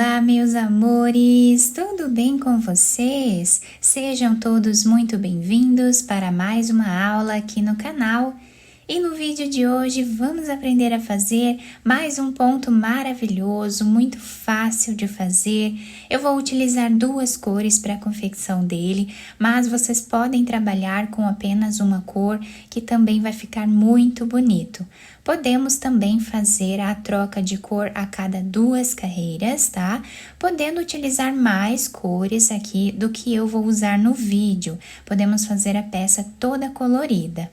Olá, meus amores! Tudo bem com vocês? Sejam todos muito bem-vindos para mais uma aula aqui no canal. E no vídeo de hoje vamos aprender a fazer mais um ponto maravilhoso, muito fácil de fazer. Eu vou utilizar duas cores para a confecção dele, mas vocês podem trabalhar com apenas uma cor, que também vai ficar muito bonito. Podemos também fazer a troca de cor a cada duas carreiras, tá? Podendo utilizar mais cores aqui do que eu vou usar no vídeo. Podemos fazer a peça toda colorida.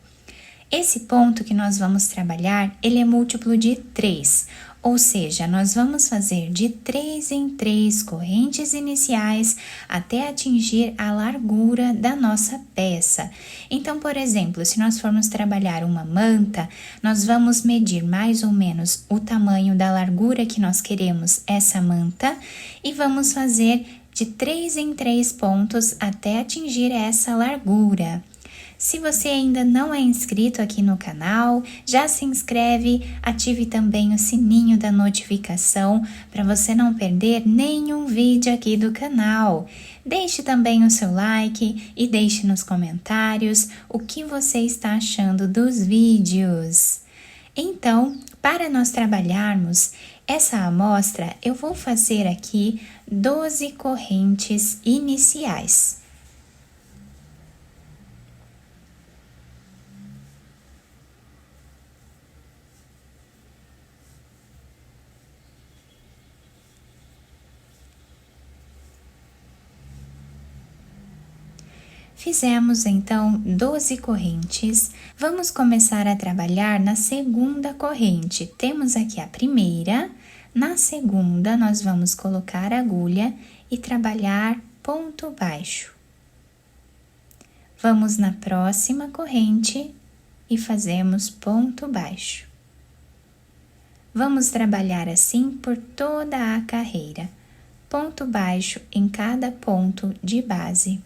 Esse ponto que nós vamos trabalhar, ele é múltiplo de 3, ou seja, nós vamos fazer de 3 em 3 correntes iniciais até atingir a largura da nossa peça. Então, por exemplo, se nós formos trabalhar uma manta, nós vamos medir mais ou menos o tamanho da largura que nós queremos essa manta e vamos fazer de 3 em 3 pontos até atingir essa largura. Se você ainda não é inscrito aqui no canal, já se inscreve, ative também o sininho da notificação para você não perder nenhum vídeo aqui do canal. Deixe também o seu like e deixe nos comentários o que você está achando dos vídeos. Então, para nós trabalharmos essa amostra, eu vou fazer aqui 12 correntes iniciais. Fizemos então 12 correntes, vamos começar a trabalhar na segunda corrente. Temos aqui a primeira, na segunda nós vamos colocar a agulha e trabalhar ponto baixo. Vamos na próxima corrente e fazemos ponto baixo. Vamos trabalhar assim por toda a carreira, ponto baixo em cada ponto de base.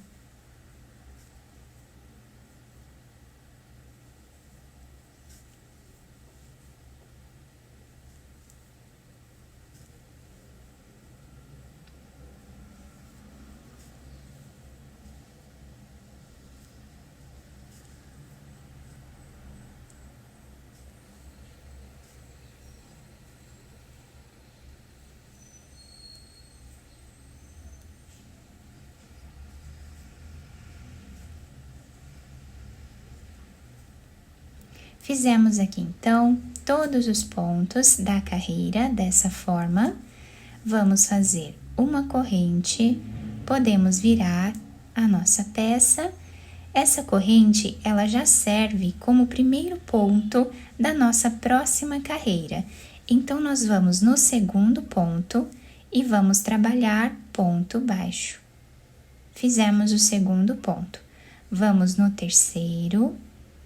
Fizemos aqui então todos os pontos da carreira dessa forma. Vamos fazer uma corrente, podemos virar a nossa peça. Essa corrente, ela já serve como primeiro ponto da nossa próxima carreira. Então, nós vamos no segundo ponto e vamos trabalhar ponto baixo. Fizemos o segundo ponto. Vamos no terceiro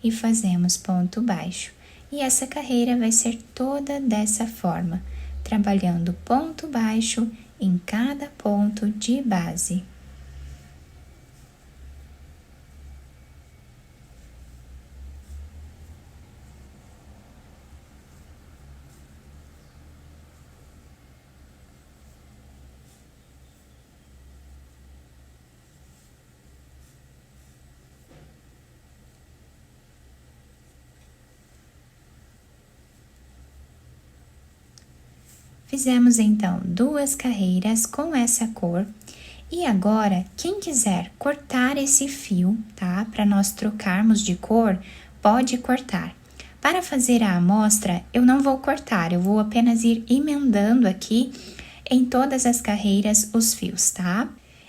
e fazemos ponto baixo. E essa carreira vai ser toda dessa forma, trabalhando ponto baixo em cada ponto de base. Fizemos então duas carreiras com essa cor e agora quem quiser cortar esse fio, tá? Para nós trocarmos de cor, pode cortar. Para fazer a amostra, eu não vou cortar, eu vou apenas ir emendando aqui em todas as carreiras os fios, tá?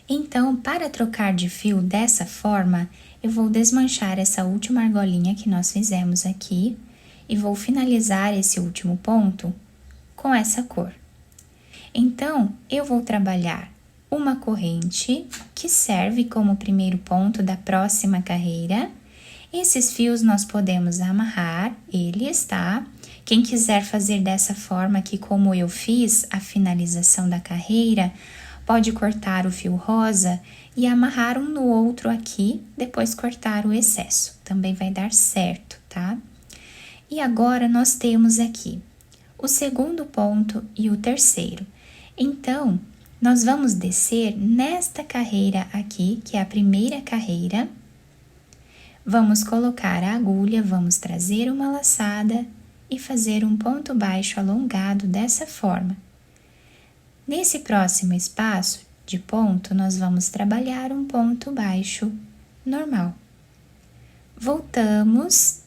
Então, para trocar de fio dessa forma, eu vou desmanchar essa última argolinha que nós fizemos aqui e vou finalizar esse último ponto com essa cor. Então, eu vou trabalhar uma corrente que serve como primeiro ponto da próxima carreira. Esses fios nós podemos amarrar eles, tá? Quem quiser fazer dessa forma aqui como eu fiz a finalização da carreira, pode cortar o fio rosa e amarrar um no outro aqui, depois cortar o excesso. Também vai dar certo, tá? E agora nós temos aqui o segundo ponto e o terceiro. Então, Nós vamos descer nesta carreira aqui, que é a primeira carreira. Vamos colocar a agulha, vamos trazer uma laçada e fazer um ponto baixo alongado dessa forma. Nesse próximo espaço de ponto, nós vamos trabalhar um ponto baixo normal. Voltamos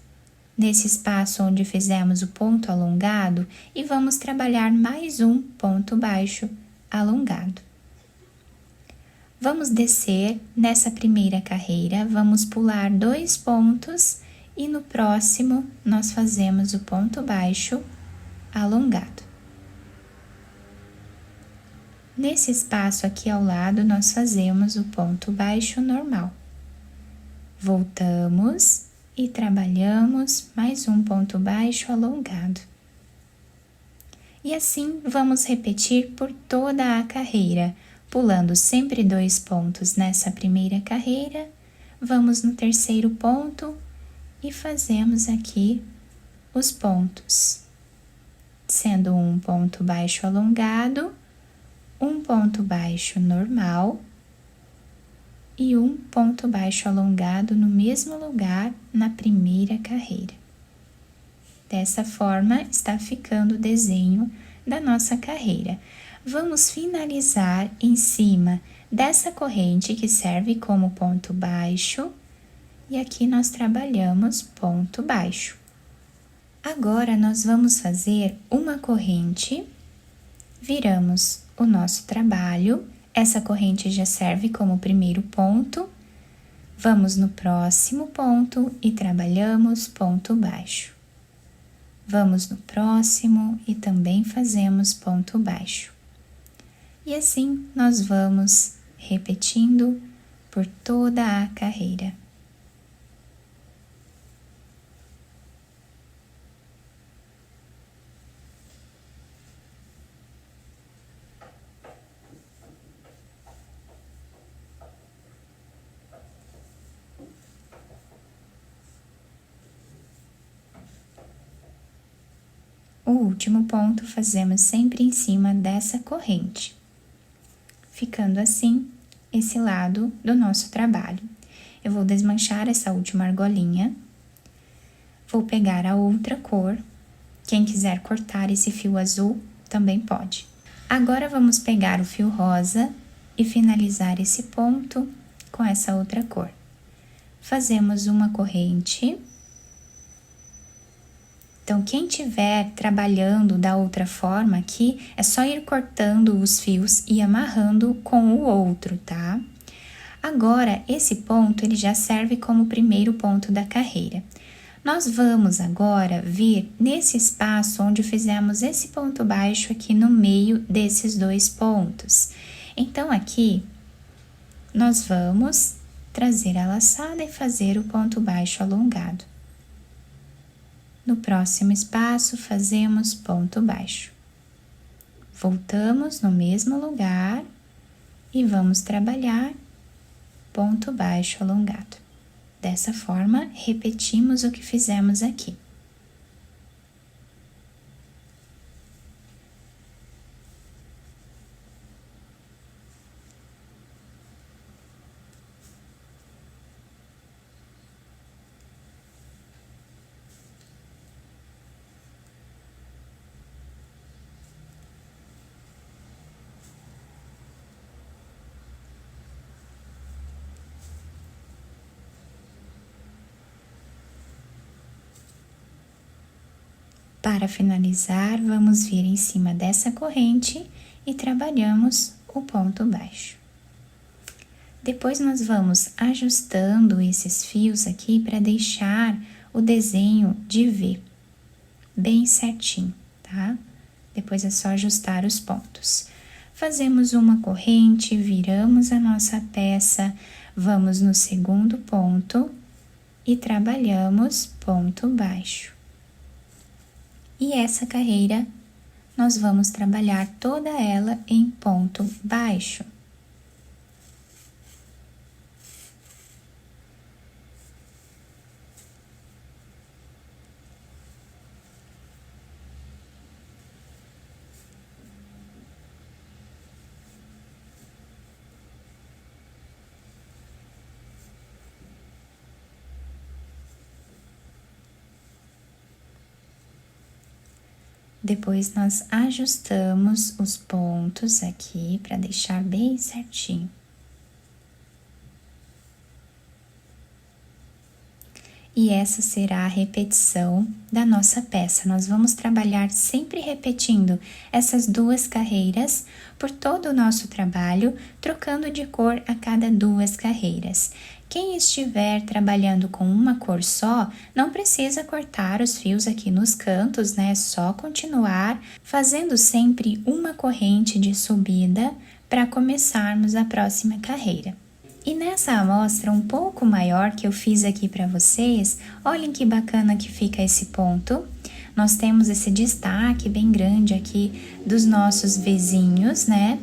nesse espaço onde fizemos o ponto alongado e vamos trabalhar mais um ponto baixo alongado. Vamos descer nessa primeira carreira, vamos pular 2 pontos e no próximo nós fazemos o ponto baixo alongado. Nesse espaço aqui ao lado, nós fazemos o ponto baixo normal. Voltamos e trabalhamos mais um ponto baixo alongado. E assim vamos repetir por toda a carreira, pulando sempre 2 pontos nessa primeira carreira, vamos no terceiro ponto e fazemos aqui os pontos, sendo um ponto baixo alongado, um ponto baixo normal e um ponto baixo alongado no mesmo lugar na primeira carreira. Dessa forma, está ficando o desenho da nossa carreira. Vamos finalizar em cima dessa corrente que serve como ponto baixo e aqui nós trabalhamos ponto baixo. Agora, nós vamos fazer uma corrente, viramos o nosso trabalho, essa corrente já serve como primeiro ponto, vamos no próximo ponto e trabalhamos ponto baixo. Vamos no próximo e também fazemos ponto baixo. E assim nós vamos repetindo por toda a carreira. O último ponto fazemos sempre em cima dessa corrente, ficando assim esse lado do nosso trabalho. Eu vou desmanchar essa última argolinha, vou pegar a outra cor, quem quiser cortar esse fio azul também pode. Agora vamos pegar o fio rosa e finalizar esse ponto com essa outra cor. Fazemos uma corrente. Então, quem estiver trabalhando da outra forma aqui, é só ir cortando os fios e amarrando com o outro, tá? Agora, esse ponto, ele já serve como primeiro ponto da carreira. Nós vamos agora vir nesse espaço onde fizemos esse ponto baixo aqui no meio desses 2 pontos. Então, aqui, nós vamos trazer a laçada e fazer o ponto baixo alongado. No próximo espaço, fazemos ponto baixo. Voltamos no mesmo lugar e vamos trabalhar ponto baixo alongado. Dessa forma, repetimos o que fizemos aqui. Para finalizar, vamos vir em cima dessa corrente e trabalhamos o ponto baixo. Depois nós vamos ajustando esses fios aqui para deixar o desenho de V bem certinho, tá? Depois é só ajustar os pontos. Fazemos uma corrente, viramos a nossa peça, vamos no segundo ponto e trabalhamos ponto baixo. E essa carreira, nós vamos trabalhar toda ela em ponto baixo. Depois nós ajustamos os pontos aqui para deixar bem certinho. E essa será a repetição da nossa peça. Nós vamos trabalhar sempre repetindo essas 2 carreiras por todo o nosso trabalho, trocando de cor a cada 2 carreiras. Quem estiver trabalhando com uma cor só, não precisa cortar os fios aqui nos cantos, né? É só continuar fazendo sempre uma corrente de subida para começarmos a próxima carreira. E nessa amostra um pouco maior que eu fiz aqui para vocês, olhem que bacana que fica esse ponto. Nós temos esse destaque bem grande aqui dos nossos vizinhos, né?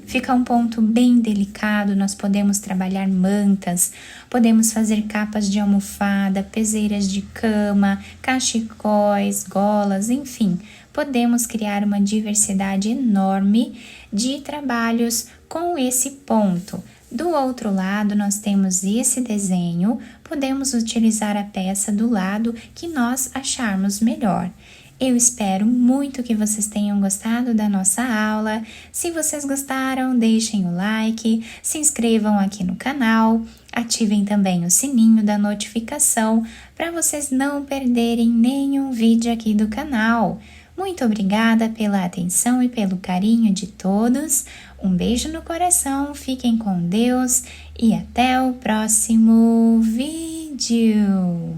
Fica um ponto bem delicado, nós podemos trabalhar mantas, podemos fazer capas de almofada, peseiras de cama, cachecóis, golas, enfim. Podemos criar uma diversidade enorme de trabalhos com esse ponto. Do outro lado, nós temos esse desenho, podemos utilizar a peça do lado que nós acharmos melhor. Eu espero muito que vocês tenham gostado da nossa aula. Se vocês gostaram, deixem o like, se inscrevam aqui no canal, ativem também o sininho da notificação para vocês não perderem nenhum vídeo aqui do canal. Muito obrigada pela atenção e pelo carinho de todos. Um beijo no coração, fiquem com Deus e até o próximo vídeo.